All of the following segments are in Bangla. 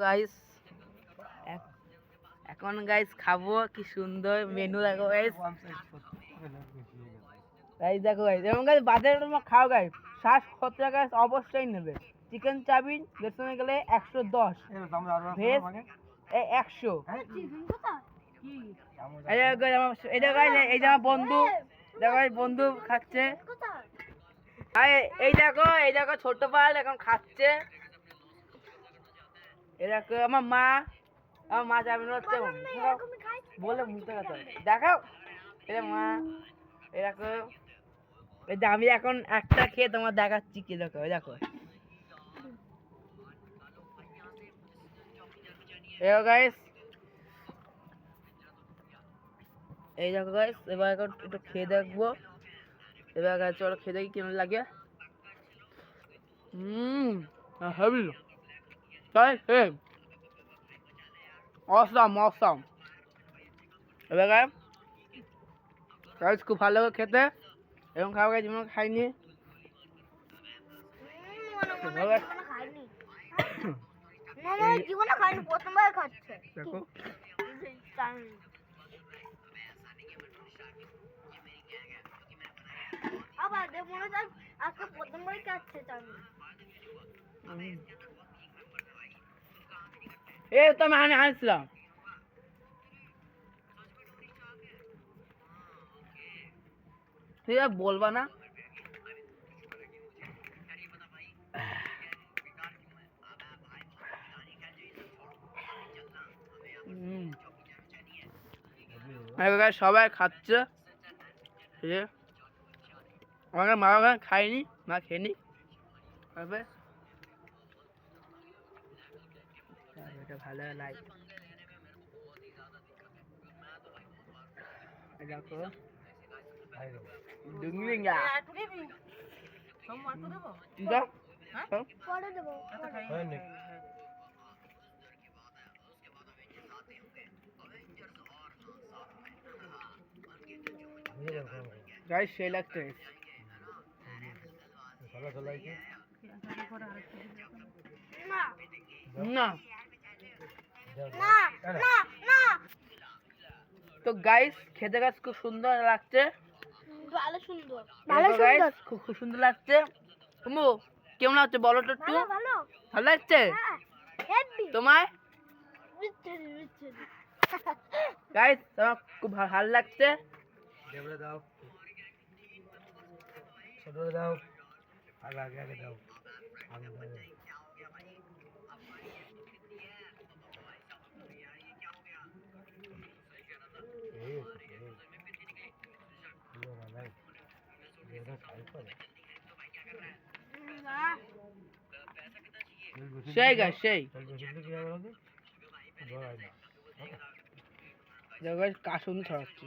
গাইস এখন গাইস খাবো, কি সুন্দর মেনু দেখো গাইস। গাইস দেখো গাইস, এবং গাইস বাজারে তোমরা খাও গাইস 60-70 টাকা অবশ্যই নেবে। চিকেন চাউমিন রেস্টুরেন্টে গেলে 110, ভেজ 100। এই যে আমার বন্ধু দেখো, বন্ধু খাচ্ছে। এই দেখো ছোট পাল এখন খাচ্ছে। এই দেখো আমার মা যাবে হচ্ছে বলে মুখতে কথা দেখাও। এই মা, এই দেখো, এই যে আমি এখন একটা খেয়ে তোমার দেখাচ্ছি কি দেখো। এই দেখো গাইস, এই দেখো গাইস, এবার এখন একটু খেয়ে দেখবো। এবার গাইস চলো খেয়ে দেখি কেমন লাগে। Heavy awesome. এবার গাইস খুব ভালো লাগে খেতে, এবং খাওয়া গাইস জীবনে খাইনি। প্রথমবার খাচ্ছে। দেখো আবার দেখো না, আজকে প্রথমবার খাচ্ছে চাউমিন। তো আমি আনছিলাম। ঠিক আছে বলবা না। সবাই খাচ্ছে, আমাকে মা ওখানে খাইনি, মা খেয়ে নি। এটা ভালো লাইট দেখো ডুংলিঙ্গা পরে দেবো। গাইস সেই লাগছে না। তো গাইস খেতে গাছ খুব সুন্দর লাগছে, খুব সুন্দর লাগছে। কুমু কেমন লাগছে বলো তো একটু। ভালো লাগছে তোমার গাইস? তোমার খুব ভালো লাগছে। সেই গাছ সেই কাশুন ছড়াচ্ছি।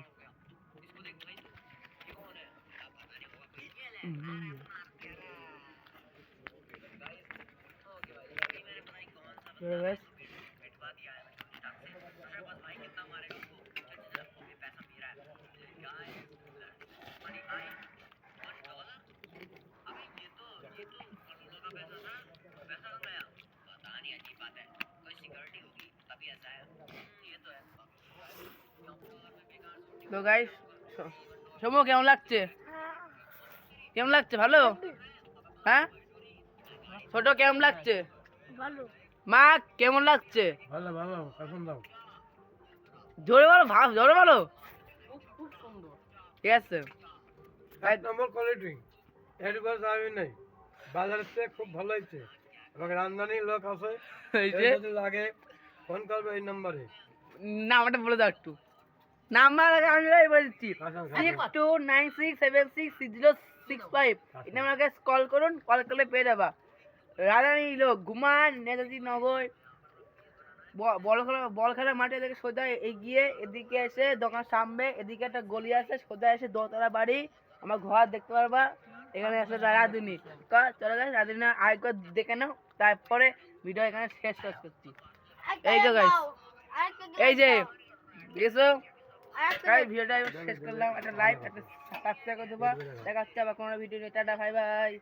তো গাইস সমু কেমন লাগছে? কেমন লাগছে? ভালো? হ্যাঁ ছোট কেমন লাগছে? মা কেমন লাগছে? জোরে বলো, জোরে বলো। খুব সুন্দর, ঠিক আছে। এক নম্বর কোয়ালিটি, এডভান্স আমি নাই, বাজারের থেকে খুব ভালো হয়েছে। এবং রান্নানি লোক আছে, যদি লাগে ফোন করবে এই নম্বরে। নাম্বারটা বলে দাও একটু। নাম্বার আমি বলছি 6296766065। এই নাম্বারে কল করুন, কল করলে পেয়ে যাবা। রাধারানী লোক ঘুমান নেতাজি নগর বলখেলা মাঠে থেকে সোজা এগিয়ে এদিকে এসে দোকান সামনে, এদিকে একটা গলি আছে, সোজা এসে দোতলা বাড়ি, আমার ঘর দেখতে পারবা। এখানে আছে রাধুনি। চলে গেছে রাধুনি, আরেকবার দেখে নাও, তারপরে ভিডিও এখানে শেষ করছি। এই তো গাইস, এই যে দেখেছো ভিডিওটা শেষ করলাম। একটা লাইক, একটা সাবস্ক্রাইব করে দেবা। দেখা হচ্ছে আবার কোনো ভিডিও। Tata, bye bye.